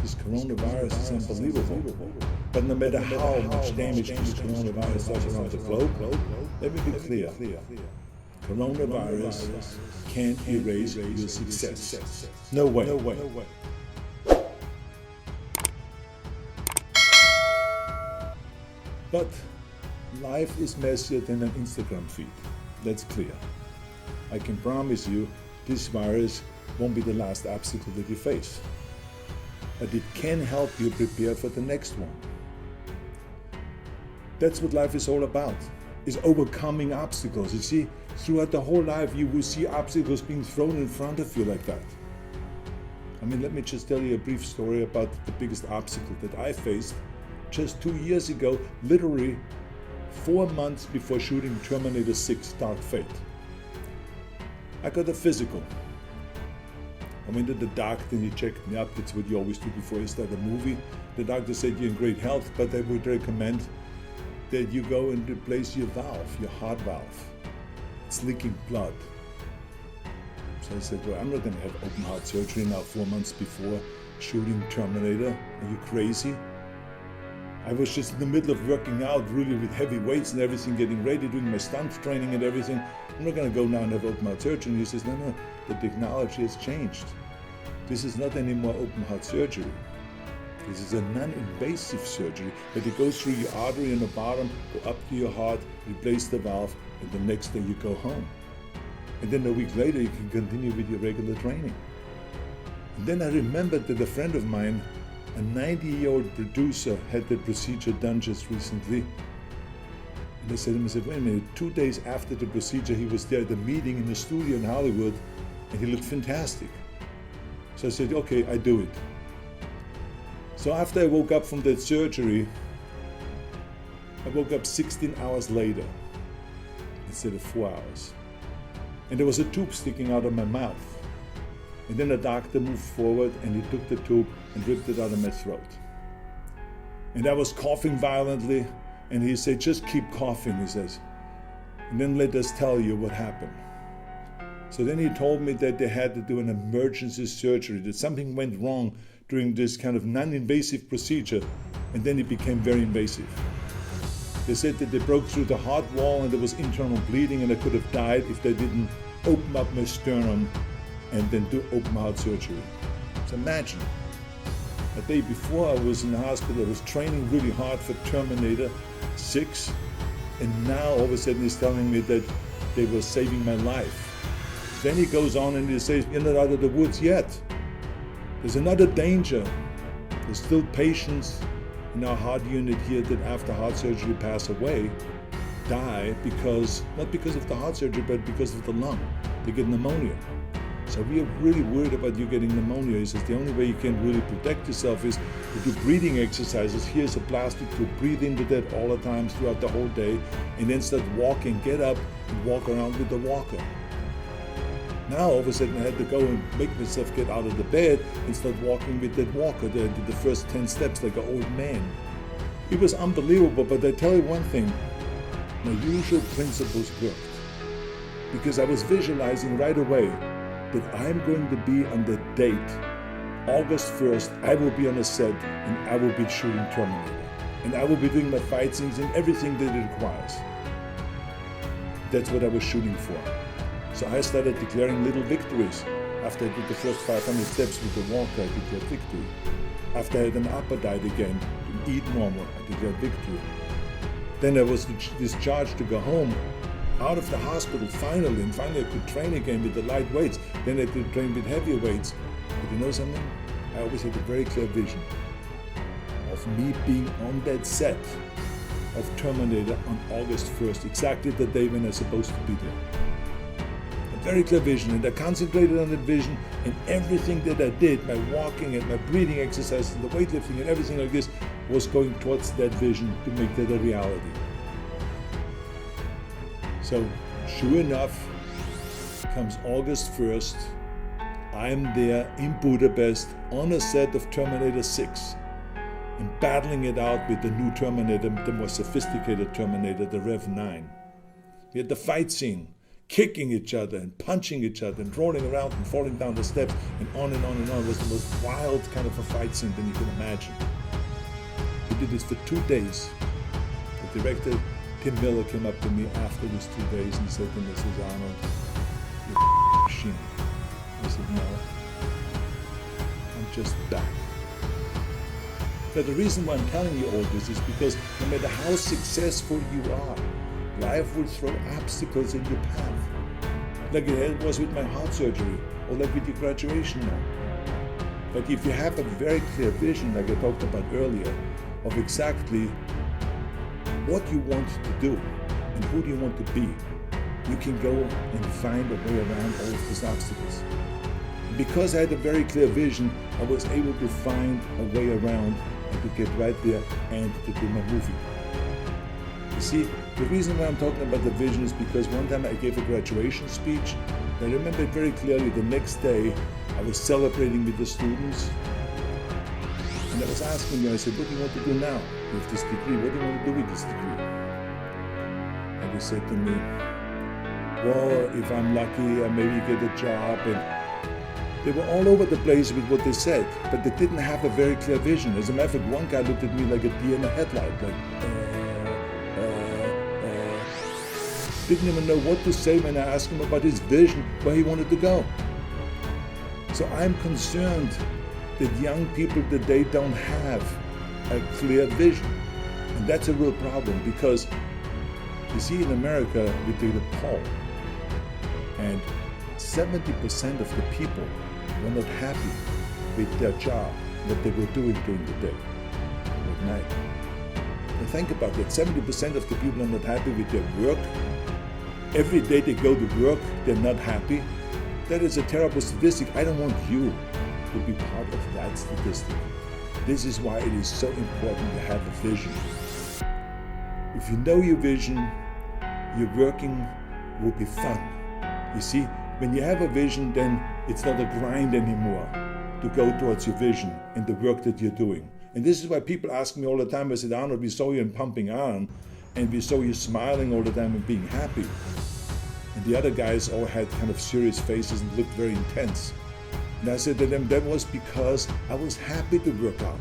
This coronavirus is unbelievable. But no matter how much damage this coronavirus does around the globe, let me be clear. Coronavirus can't erase your success. No way. But life is messier than an Instagram feed. That's clear. I can promise you this virus won't be the last obstacle that you face. But it can help you prepare for the next one. That's what life is all about, is overcoming obstacles. You see, throughout the whole life you will see obstacles being thrown in front of you like that. I mean, let me just tell you a brief story about the biggest obstacle that I faced just 2 years ago, literally 4 months before shooting Terminator 6 Dark Fate. I got a physical. I went to the doctor and he checked me up. That's what you always do before you start a movie. The doctor said you're in great health, but I would recommend that you go and replace your valve, your heart valve. It's leaking blood. So I said, well, I'm not going to have open heart surgery now 4 months before shooting Terminator. Are you crazy? I was just in the middle of working out really with heavy weights and everything, getting ready, doing my stunt training and everything. I'm not going to go now and have open heart surgery. And he says, no, the technology has changed. This is not anymore open heart surgery. This is a non-invasive surgery, but it goes through your artery in the bottom, go up to your heart, replace the valve, and the next day you go home. And then a week later you can continue with your regular training. And then I remembered that a friend of mine, a 90-year-old producer, had the procedure done just recently. And I said to him, wait a minute, 2 days after the procedure he was there at a meeting in the studio in Hollywood, and he looked fantastic. So I said, okay, I do it. So after I woke up from that surgery, I woke up 16 hours later instead of 4 hours. And there was a tube sticking out of my mouth. And then the doctor moved forward and he took the tube and ripped it out of my throat. And I was coughing violently, and he said, just keep coughing, he says, and then let us tell you what happened. So then he told me that they had to do an emergency surgery, that something went wrong during this kind of non-invasive procedure, and then it became very invasive. They said that they broke through the heart wall and there was internal bleeding, and I could have died if they didn't open up my sternum and then do open heart surgery. So imagine, a day before I was in the hospital, I was training really hard for Terminator 6, and now all of a sudden he's telling me that they were saving my life. Then he goes on and he says, you're not out of the woods yet. There's another danger. There's still patients in our heart unit here that after heart surgery pass away, die because, not because of the heart surgery, but because of the lung. They get pneumonia. So we are really worried about you getting pneumonia. He says the only way you can really protect yourself is to do breathing exercises. Here's a plastic to breathe into that all the time throughout the whole day, and then start walking, get up and walk around with the walker. Now all of a sudden I had to go and make myself get out of the bed and start walking with that walker. I did the first 10 steps like an old man. It was unbelievable, but I tell you one thing, my usual principles worked. Because I was visualizing right away that I'm going to be on the date, August 1st, I will be on a set and I will be shooting Terminator. And I will be doing my fight scenes and everything that it requires. That's what I was shooting for. So I started declaring little victories. After I did the first 500 steps with the walker, I declared victory. After I had an appetite again, to eat normal, I declared victory. Then I was discharged to go home, out of the hospital finally, and finally I could train again with the light weights. Then I could train with heavier weights. But you know something? I always had a very clear vision of me being on that set of Terminator on August 1st, exactly the day when I was supposed to be there. Very clear vision, and I concentrated on that vision, and everything that I did, my walking and my breathing exercises and the weightlifting and everything like this was going towards that vision to make that a reality. So sure enough, comes August 1st, I'm there in Budapest on a set of Terminator 6 and battling it out with the new Terminator, the more sophisticated Terminator, the Rev 9. We had the fight scene. kicking each other and punching each other and rolling around and falling down the steps and on and on and on. It was the most wild kind of a fight scene than you can imagine. We did this for 2 days. The director, Tim Miller, came up to me after these 2 days and he said to me, "This is Arnold, you're a machine." I said, "No, I'm just back." But the reason why I'm telling you all this is because no matter how successful you are, life will throw obstacles in your path. Like it was with my heart surgery, or like with your graduation now. But if you have a very clear vision, like I talked about earlier, of exactly what you want to do and who do you want to be, you can go and find a way around all of these obstacles. Because I had a very clear vision, I was able to find a way around and to get right there and to do my movie. You see, the reason why I'm talking about the vision is because one time I gave a graduation speech. I remember it very clearly. The next day, I was celebrating with the students. And I was asking them, I said, "What do you want to do now with this degree? What do you want to do with this degree?" And they said to me, "Well, if I'm lucky, I maybe get a job." And they were all over the place with what they said, but they didn't have a very clear vision. As a matter of fact, one guy looked at me like a deer in a headlight, like, didn't even know what to say when I asked him about his vision, where he wanted to go. So I'm concerned that young people today don't have a clear vision. And that's a real problem because, you see, in America, we did a poll, and 70% of the people were not happy with their job, what they were doing during the day or at night. And think about that, 70% of the people are not happy with their work. Every day they go to work, they're not happy. That is a terrible statistic. I don't want you to be part of that statistic. This is why it is so important to have a vision. If you know your vision, your working will be fun. You see, when you have a vision, then it's not a grind anymore to go towards your vision and the work that you're doing. And this is why people ask me all the time, I said, "Arnold, we saw you in Pumping Iron, and we saw you smiling all the time and being happy." And the other guys all had kind of serious faces and looked very intense. And I said to them, that was because I was happy to work out.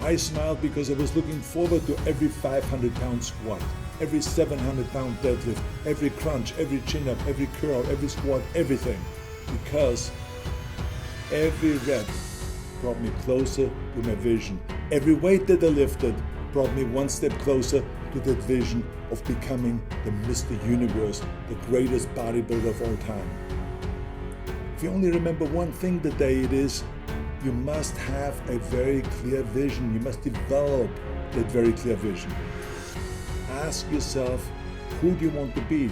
I smiled because I was looking forward to every 500-pound squat, every 700-pound deadlift, every crunch, every chin-up, every curl, every squat, everything. Because every rep brought me closer to my vision. Every weight that I lifted brought me one step closer to that vision of becoming the Mr. Universe, the greatest bodybuilder of all time. If you only remember one thing today, it is you must have a very clear vision. You must develop that very clear vision. Ask yourself, who do you want to be?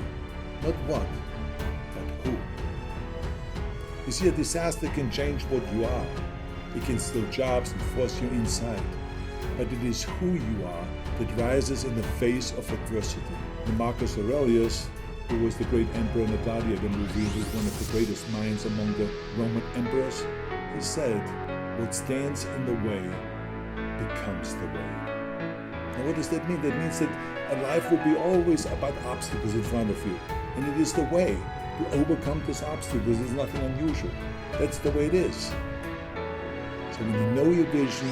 Not what, but who. You see, a disaster can change what you are. It can steal jobs and force you inside. But it is who you are that rises in the face of adversity. And Marcus Aurelius, who was the great emperor in the Gladiator movie, who was one of the greatest minds among the Roman emperors, he said, "What stands in the way becomes the way." Now what does that mean? That means that a life will be always about obstacles in front of you. And it is the way to overcome these obstacles. There's nothing unusual. That's the way it is. So when you know your vision,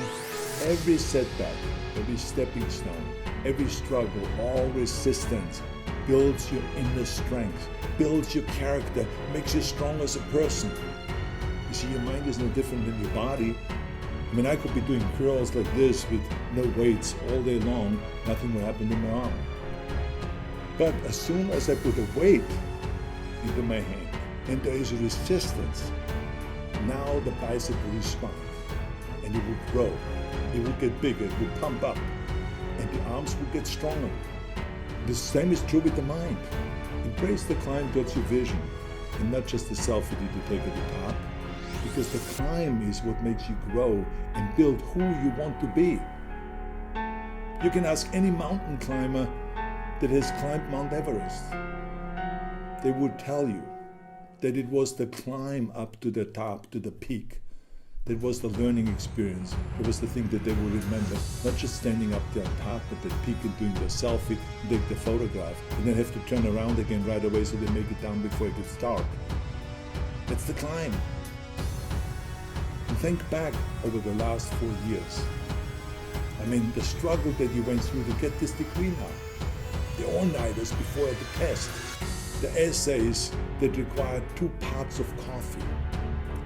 every setback, every stepping stone, every struggle, all resistance builds your inner strength, builds your character, makes you strong as a person. You see, your mind is no different than your body. I mean, I could be doing curls like this with no weights all day long, nothing will happen to my arm. But as soon as I put a weight into my hand and there is a resistance, now the bicep will respond and it will grow, it will get bigger, it will pump up, and the arms will get stronger. The same is true with the mind. Embrace the climb towards your vision and not just the selfie to take at the top, because the climb is what makes you grow and build who you want to be. You can ask any mountain climber that has climbed Mount Everest. They would tell you that it was the climb up to the top, to the peak, That was the learning experience. It was the thing that they will remember. Not just standing up there on top at that peak and doing their selfie and take the photograph and then have to turn around again right away so they make it down before it gets dark. That's the climb. And think back over the last 4 years. I mean, the struggle that you went through to get this degree now. The all-nighters before the test. The essays that required 2 pots of coffee.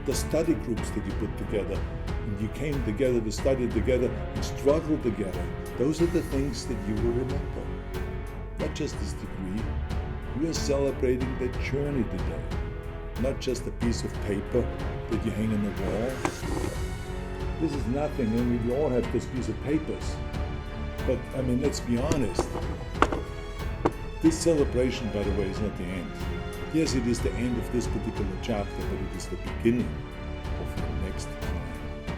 The study groups that you put together, and you came together to study together and struggle together. Those are the things that you will remember. Not just this degree. You are celebrating the journey today. Not just a piece of paper that you hang on the wall. This is nothing. I mean, we all have this piece of papers. But, I mean, let's be honest. This celebration, by the way, is not the end. Yes, it is the end of this particular chapter, but it is the beginning of your next climb.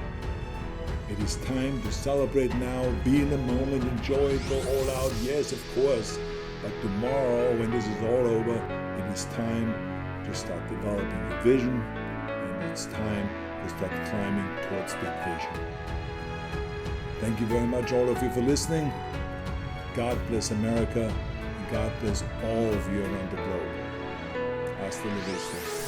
It is time to celebrate now, be in the moment, enjoy it, go all out. Yes, of course. But tomorrow, when this is all over, it is time to start developing your vision, and it's time to start climbing towards that vision. Thank you very much, all of you, for listening. God bless America, and God bless all of you around the globe. Hasta la vista.